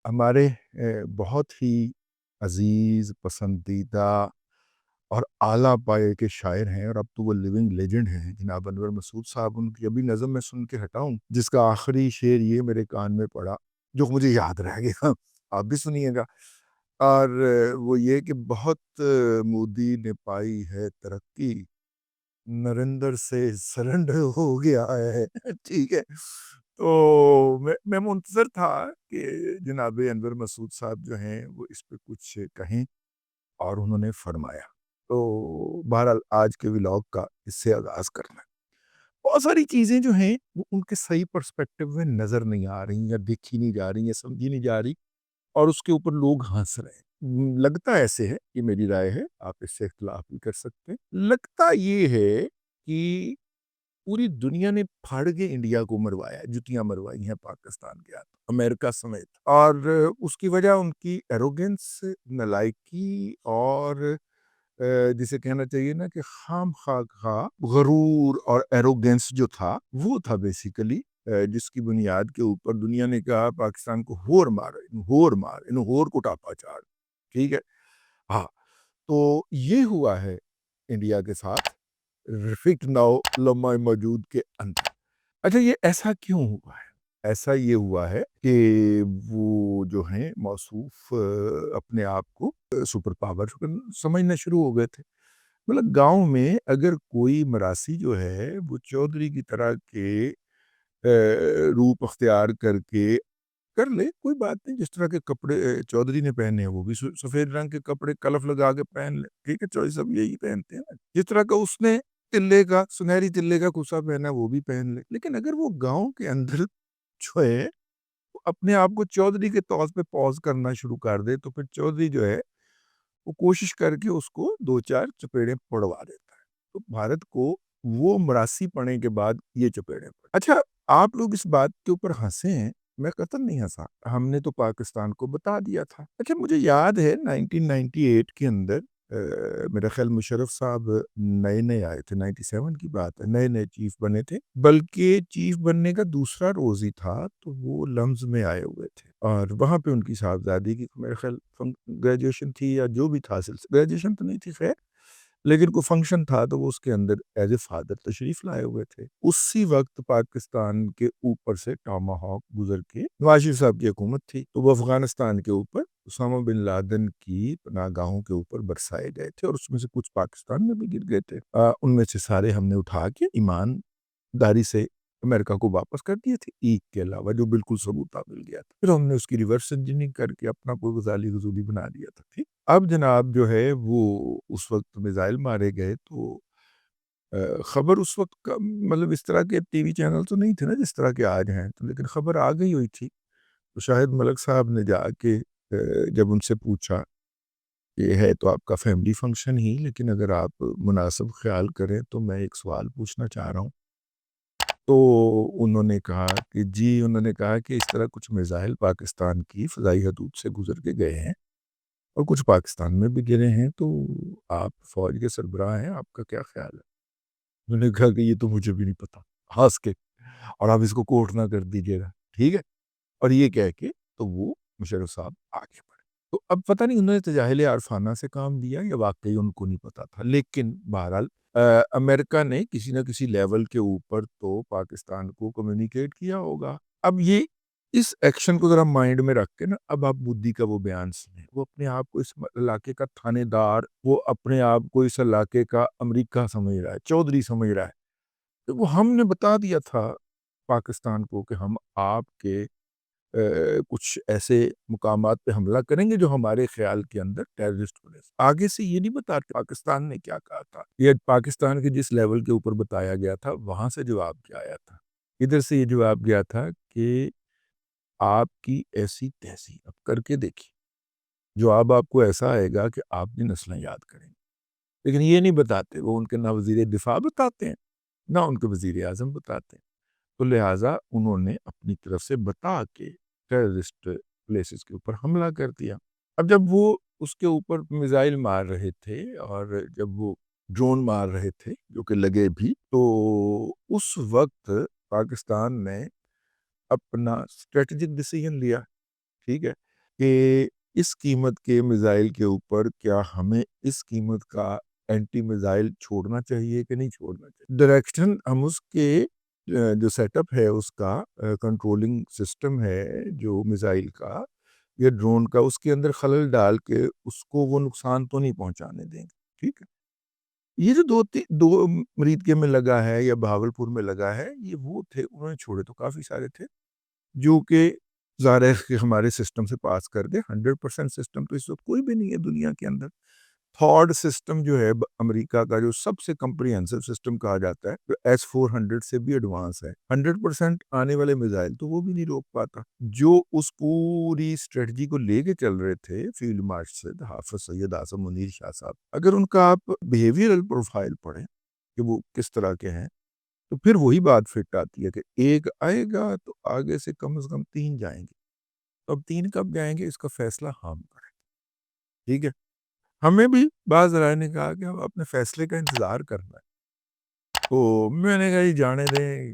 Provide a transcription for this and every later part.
ہمارے بہت ہی عزیز پسندیدہ اور اعلیٰ پائے کے شاعر ہیں، اور اب تو وہ لیونگ لیجنڈ ہیں جناب انور مسعود صاحب۔ ان کی ابھی نظم میں سن کے ہٹاؤں جس کا آخری شعر یہ میرے کان میں پڑا جو مجھے یاد رہ گیا، آپ بھی سنیے گا۔ اور وہ یہ کہ بہت مودی نے پائی ہے ترقی، نریندر سے سرنڈر ہو گیا ہے ٹھیک ہے۔ تو میں منتظر تھا کہ جناب انور مسعود صاحب جو ہیں وہ اس پہ کچھ کہیں، اور انہوں نے فرمایا۔ تو بہرحال آج کے ولاگ کا اس سے آغاز کرنا ہے۔ بہت ساری چیزیں جو ہیں وہ ان کے صحیح پرسپیکٹو میں نظر نہیں آ رہی، یا دیکھی نہیں جا رہی، یا سمجھی نہیں جا رہی، اور اس کے اوپر لوگ ہنس رہے ہیں۔ لگتا ایسے ہے، یہ میری رائے ہے، آپ اس سے اختلاف بھی کر سکتے ہیں۔ لگتا یہ ہے کہ پوری دنیا نے پھاڑ کے انڈیا کو مروایا، جتیاں مروائی ہیں پاکستان کے ہاتھ، امریکہ سمیت، اور اس کی وجہ ان کی ایروگنس، نالائکی، اور جسے کہنا چاہیے نا کہ خام خواہ غرور اور ایروگنس جو تھا وہ تھا بیسیکلی، جس کی بنیاد کے اوپر دنیا نے کہا پاکستان کو ہور مار، ہور مار، انہوں ہور کو ٹاپا چاڑ، ٹھیک ہے۔ ہاں، تو یہ ہوا ہے انڈیا کے ساتھ رفیق ناؤ لمحہ موجود کے اندر۔ اچھا، یہ ایسا کیوں ہوا ہے؟ ایسا یہ ہوا ہے کہ وہ جو ہیں موصوف اپنے آپ کو سپر پاور سمجھنا شروع ہو گئے تھے۔ مطلب گاؤں میں اگر کوئی مراسی جو ہے وہ چودھری کی طرح کے روپ اختیار کر کے کر لے، کوئی بات نہیں، جس طرح کے کپڑے چودھری نے پہنے ہیں وہ بھی سفید رنگ کے کپڑے کلف لگا کے پہن لے، ٹھیک ہے، چودھری سب یہی پہنتے ہیں نا، جس طرح کا اس نے تلے کا، سنہری تلے کا کسا پہنا وہ بھی پہن لے۔ لیکن اگر وہ گاؤں کے اندر جو ہے وہ اپنے آپ کو چودھری کے طور پہ پوز کرنا شروع کر دے، تو پھر چودھری جو ہے وہ کوشش کر کے اس کو دو چار چپیڑیں پڑوا دیتا ہے۔ تو بھارت کو وہ مراسی پڑنے کے بعد یہ چپیڑیں پڑ۔ اچھا، آپ لوگ اس بات کے اوپر ہنسے ہیں، میں قطعاً نہیں ہنسا، ہم نے تو پاکستان کو بتا دیا تھا۔ اچھا، مجھے یاد ہے 1998 کے اندر میرا خیال مشرف صاحب نئے نئے آئے تھے، 97 کی بات ہے، نئے نئے چیف بنے تھے، بلکہ چیف بننے کا دوسرا روز ہی تھا تو وہ لمز میں آئے ہوئے تھے، اور وہاں پہ ان کی صاحبزادی کی میرا خیال گریجویشن تھی یا جو بھی تھا، گریجویشن تو نہیں تھی خیر، لیکن کوئی فنکشن تھا تو وہ اس کے اندر ایز اے فادر تشریف لائے ہوئے تھے۔ اسی وقت پاکستان کے اوپر سے ٹاما ہاک گزر کے نواز شریف صاحب کی حکومت تھی، تو وہ افغانستان کے اوپر اسامہ بن لادن کی پناہ گاہوں کے اوپر برسائے گئے تھے، اور اس میں سے کچھ پاکستان میں بھی گر گئے تھے۔ ان میں سے سارے ہم نے اٹھا کے ایمانداری سے امریکہ کو واپس کر دیے تھے، ایک کے علاوہ جو بالکل ثبوتہ مل گیا تھا۔ پھر ہم نے اس کی ریورس انجینئرنگ کر کے اپنا کوئی غزالی غزولی بنا دیا تھا، ٹھیک۔ اب جناب جو ہے وہ اس وقت میزائل مارے گئے، تو خبر اس وقت کا مطلب اس طرح کے ٹی وی چینل تو نہیں تھے نا جس طرح کے آج ہیں، تو لیکن خبر آ گئی ہوئی تھی۔ تو شاہد ملک صاحب نے جا کے جب ان سے پوچھا، یہ ہے تو آپ کا فیملی فنکشن ہی، لیکن اگر آپ مناسب خیال کریں تو میں ایک سوال پوچھنا چاہ رہا ہوں۔ تو انہوں نے کہا کہ جی، انہوں نے کہا کہ اس طرح کچھ میزائل پاکستان کی فضائی حدود سے گزر کے گئے ہیں اور کچھ پاکستان میں بھی گرے ہیں، تو آپ فوج کے سربراہ ہیں، آپ کا کیا خیال ہے؟ انہوں نے کہا کہ یہ تو مجھے بھی نہیں پتا، ہنس کے، اور آپ اس کو کوٹ نہ کر دیجیے گا، ٹھیک ہے۔ اور یہ کہہ کے تو وہ مشرف صاحب آگے بڑھے۔ تو اب پتہ نہیں انہوں نے تجاہل عارفانہ سے کام دیا یا واقعی ان کو نہیں پتا تھا، لیکن بہرحال امریکہ نے کسی نہ کسی لیول کے اوپر تو پاکستان کو کمیونیکیٹ کیا ہوگا۔ اب یہ اس ایکشن کو ذرا مائنڈ میں رکھ کے نا، اب آپ مودی کا وہ بیان سنیں، وہ اپنے آپ کو اس علاقے کا تھانے دار، وہ اپنے آپ کو اس علاقے کا امریکہ سمجھ رہا ہے، چودھری سمجھ رہا ہے۔ تو وہ ہم نے بتا دیا تھا پاکستان کو کہ ہم آپ کے کچھ ایسے مقامات پہ حملہ کریں گے جو ہمارے خیال کے اندر ٹیررسٹ ہونے سے۔ آگے سے یہ نہیں بتاتے پاکستان نے کیا کہا تھا، یہ پاکستان کے جس لیول کے اوپر بتایا گیا تھا وہاں سے جواب کیا آیا تھا۔ ادھر سے یہ جواب گیا تھا کہ آپ کی ایسی تہذیب، اب کر کے دیکھیے، جواب آپ کو ایسا آئے گا کہ آپ کی نسلیں یاد کریں گے۔ لیکن یہ نہیں بتاتے، وہ ان کے نہ وزیر دفاع بتاتے ہیں نہ ان کے وزیر اعظم بتاتے ہیں، تو لہٰذا انہوں نے اپنی طرف سے بتا کے ٹیررسٹ پلیسز کے اوپر حملہ کر دیا۔ اب جب وہ اس کے اوپر میزائل مار رہے تھے اور جب وہ ڈرون مار رہے تھے جو کہ لگے بھی، تو اس وقت پاکستان نے اپنا اسٹریٹجک ڈیسیژن لیا، ٹھیک ہے۔ کہ اس قیمت کے میزائل کے اوپر کیا ہمیں اس قیمت کا اینٹی میزائل چھوڑنا چاہیے کہ نہیں چھوڑنا چاہیے. ڈائریکشن ہم اس کے جو سیٹ اپ ہے اس کا کنٹرولنگ سسٹم ہے جو میزائل کا یا ڈرون کا، اس کے اندر خلل ڈال کے اس کو وہ نقصان تو نہیں پہنچانے دیں گے. ٹھیک ہے. یہ جو دو مریدکے میں لگا ہے یا بہاولپور میں لگا ہے، یہ وہ تھے، انہوں نے چھوڑے تو کافی سارے تھے جو کہ ظاہر ہے کہ ہمارے سسٹم سے پاس کر دے. 100% سسٹم تو اس وقت کوئی بھی نہیں ہے دنیا کے اندر. تھارڈ سسٹم جو ہے امریکہ کا، جو سب سے کمپریہنسو سسٹم کہا جاتا ہے، جو S-400 سے بھی ایڈوانس ہے، 100% آنے والے میزائل تو وہ بھی نہیں روک پاتا. جو اس پوری اسٹریٹجی کو لے کے چل رہے تھے فیلڈ مارشل حافظ سید اعظم منیر شاہ صاحب، اگر ان کا آپ بیہیویئرل پروفائل پڑھیں کہ وہ کس طرح کے ہیں، تو پھر وہی بات فٹ آتی ہے کہ ایک آئے گا تو آگے سے کم از کم 3 جائیں گے. اب 3 کب جائیں گے اس کا فیصلہ ہم کریں. ٹھیک ہے. ہمیں بھی بعض رائے نے کہا کہ ہم اپنے فیصلے کا انتظار کرنا ہے. تو میں نے کہا یہ جانے دیں،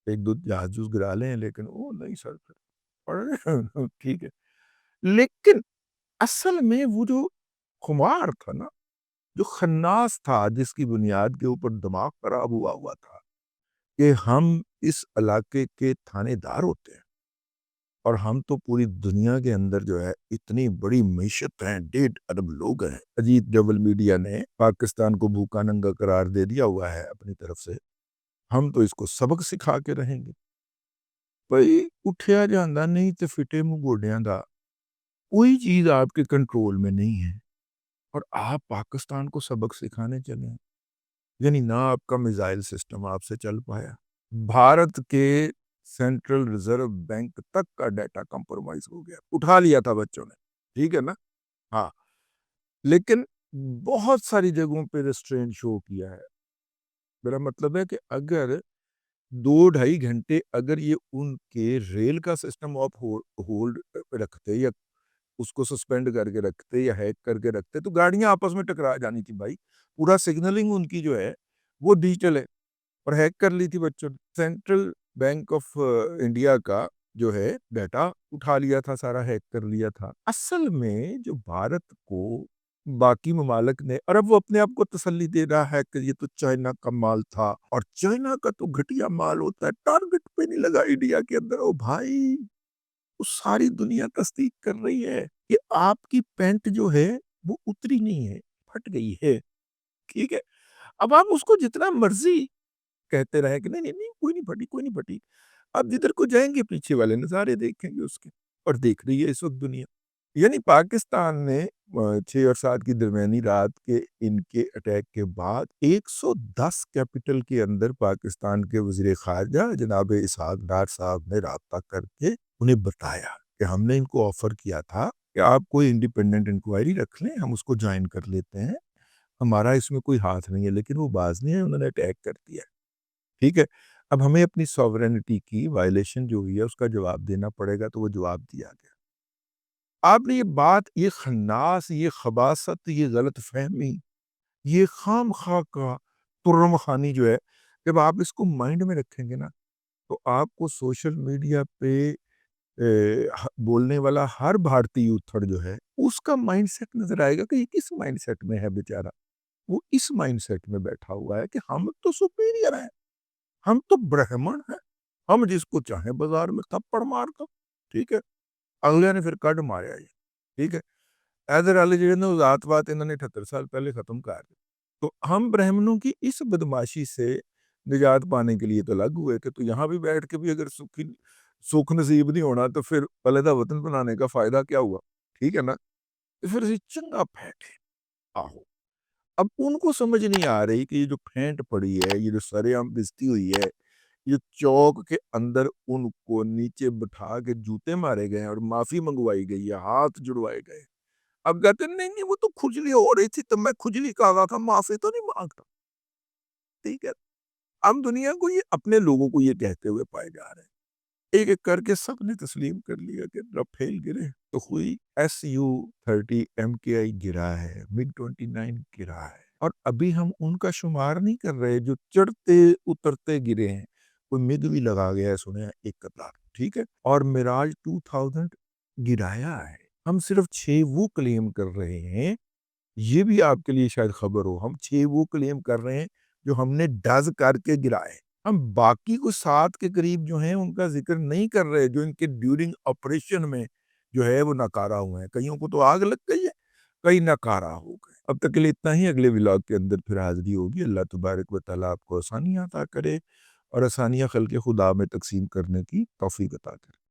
ایک دو جہاز گرا لیں، لیکن وہ نہیں سر پڑھ ٹھیک ہے. لیکن اصل میں وہ جو خمار تھا نا، جو خناس تھا، جس کی بنیاد کے اوپر دماغ خراب ہوا تھا کہ ہم اس علاقے کے تھانے دار ہوتے ہیں اور ہم تو پوری دنیا کے اندر جو ہے اتنی بڑی معیشت ہیں، 1.5 ارب لوگ ہیں. اجیت ڈبل میڈیا نے پاکستان کو بھوکا ننگا قرار دے دیا ہوا ہے اپنی طرف سے. ہم تو اس کو سبق سکھا کے رہیں گے. بھئی اٹھیا جاندہ نہیں تے فٹے منہ گوڈیاں دا. کوئی چیز آپ کے کنٹرول میں نہیں ہے اور آپ پاکستان کو سبق سکھانے چلے ہیں. یعنی نہ آپ کا میزائل سسٹم آپ سے چل پایا، بھارت کے سینٹرل ریزرو بینک تک کا ڈیٹا کمپرومائز ہو گیا، اٹھا لیا تھا بچوں نے. ٹھیک ہے نا. ہاں، لیکن بہت ساری جگہوں پہ ریسٹرین شو کیا ہے. میرا مطلب ہے کہ اگر 2-2.5 گھنٹے اگر یہ ان کے ریل کا سسٹم آپ ہولڈ رکھتے یا اس کو سسپینڈ کر کے رکھتے یا ہیک کر کے رکھتے تو گاڑیاں آپس میں ٹکرا جانی تھی بھائی. پورا سگنلنگ ان کی جو ہے وہ ڈیجیٹل ہے اور ہیک کر لی تھی بچوں نے. سینٹرل بینک آف انڈیا کا جو ہے ڈیٹا اٹھا لیا تھا، سارا ہیک کر لیا تھا. اصل میں جو بھارت کو باقی ممالک نے، اور اب وہ اپنے آپ کو تسلی دے رہا ہے کہ یہ تو چائنا کا مال تھا اور چائنا کا تو گھٹیا مال ہوتا ہے، ٹارگٹ پہ نہیں لگا انڈیا کے اندر. او بھائی، وہ ساری دنیا تصدیق کر رہی ہے کہ آپ کی پینٹ جو ہے وہ اتری نہیں ہے، پھٹ گئی ہے. ٹھیک ہے. اب آپ اس کو جتنا مرضی کہتے رہے کہ نہیں نہیں نہیں کوئی نہیں پھٹی، کوئی نہیں پھٹی. اب جدھر کو جائیں گے پیچھے والے نظارے دیکھیں گے اس کے، اور دیکھ رہی ہے اس وقت دنیا. یعنی پاکستان نے 6 اور 7 کی درمیانی رات کے ان کے اٹیک کے بعد 110 کیپٹل کے اندر پاکستان کے وزیر خارجہ جناب اسحاق ڈار صاحب نے رابطہ کر کے انہیں بتایا کہ ہم نے ان کو آفر کیا تھا کہ آپ کوئی انڈیپینڈنٹ انکوائری رکھ لیں، ہم اس کو جوائن کر لیتے ہیں، ہمارا اس میں کوئی ہاتھ نہیں ہے. لیکن وہ باز نہیں ہے، انہوں نے اٹیک کر دیا. ٹھیک ہے. اب ہمیں اپنی سوورینٹی کی وائلیشن جو ہوئی ہے اس کا جواب دینا پڑے گا، تو وہ جواب دیا گیا. آپ نے یہ بات، یہ خناس، یہ خباثت، یہ غلط فہمی، یہ خام خواہ کا ترم خانی جو ہے، جب آپ اس کو مائنڈ میں رکھیں گے نا، تو آپ کو سوشل میڈیا پہ بولنے والا ہر بھارتی یوتھڑ جو ہے اس کا مائنڈ سیٹ نظر آئے گا کہ یہ کس مائنڈ سیٹ میں ہے بیچارہ. وہ اس مائنڈ سیٹ میں بیٹھا ہوا ہے کہ ہم تو سپیریئر ہیں، ہم تو برہمن ہیں، ہم جس کو چاہیں بازار میں تھپڑ مار دو. ٹھیک ہے. اگلے نے پھر کڈ ماریا. ٹھیک ہے. حیدر علی جی نے ذات بات انہوں نے 78 سال پہلے ختم کر دی. تو ہم برہمنوں کی اس بدماشی سے نجات پانے کے لیے تو لگ ہوئے کہ تو یہاں بھی بیٹھ کے بھی اگر سکھ نصیب نہیں ہونا تو پھر پلیدہ وطن بنانے کا فائدہ کیا ہوا. ٹھیک ہے نا. پھر اسی چنگا پھینٹے. آہو. اب ان کو سمجھ نہیں آ رہی کہ یہ جو پھینٹ پڑی ہے، یہ جو سرے عام بستی ہوئی ہے، یہ چوک کے اندر ان کو نیچے بٹھا کے جوتے مارے گئے اور معافی منگوائی گئی ہے، ہاتھ جڑوائے گئے. اب کہتے ہیں نہیں نہیں وہ تو کھجلی ہو رہی تھی تو میں کھجلی کا آگا تھا، معافی تو نہیں مانگتا. ٹھیک ہے. ہم دنیا کو یہ اپنے لوگوں کو یہ کہتے ہوئے پائے جا رہے ہیں. ایک ایک کر کے سب نے تسلیم کر لیا کہ رفیل گرے تو ہوئی Su-30 MKI گرا ہے، MiG-29 گرا ہے. اور ابھی ہم ان کا شمار نہیں کر رہے جو چڑھتے اترتے گرے ہیں. کوئی MiG بھی لگا گیا ہے سنے ہیں ایک قطار. ٹھیک ہے. اور میراج 2000 گرایا ہے. ہم صرف 6 وہ کلیم کر رہے ہیں، یہ بھی آپ کے لیے شاید خبر ہو، ہم 6 وہ کلیم کر رہے ہیں جو ہم نے ڈز کر کے گرائے، ہم باقی کو 7 کے قریب جو ہیں ان کا ذکر نہیں کر رہے، جو ان کے ڈیورنگ آپریشن میں جو ہے وہ ناکارہ ہوئے ہیں، کئیوں کو تو آگ لگ گئی ہے، کئی ناکارہ ہو گئے۔ اب تک کے لیے اتنا ہی، اگلے ولاگ کے اندر پھر حاضری ہوگی۔ اللہ تبارک و تعالیٰ آپ کو آسانیاں عطا کرے اور آسانیاں خلق خدا میں تقسیم کرنے کی توفیق عطا کرے۔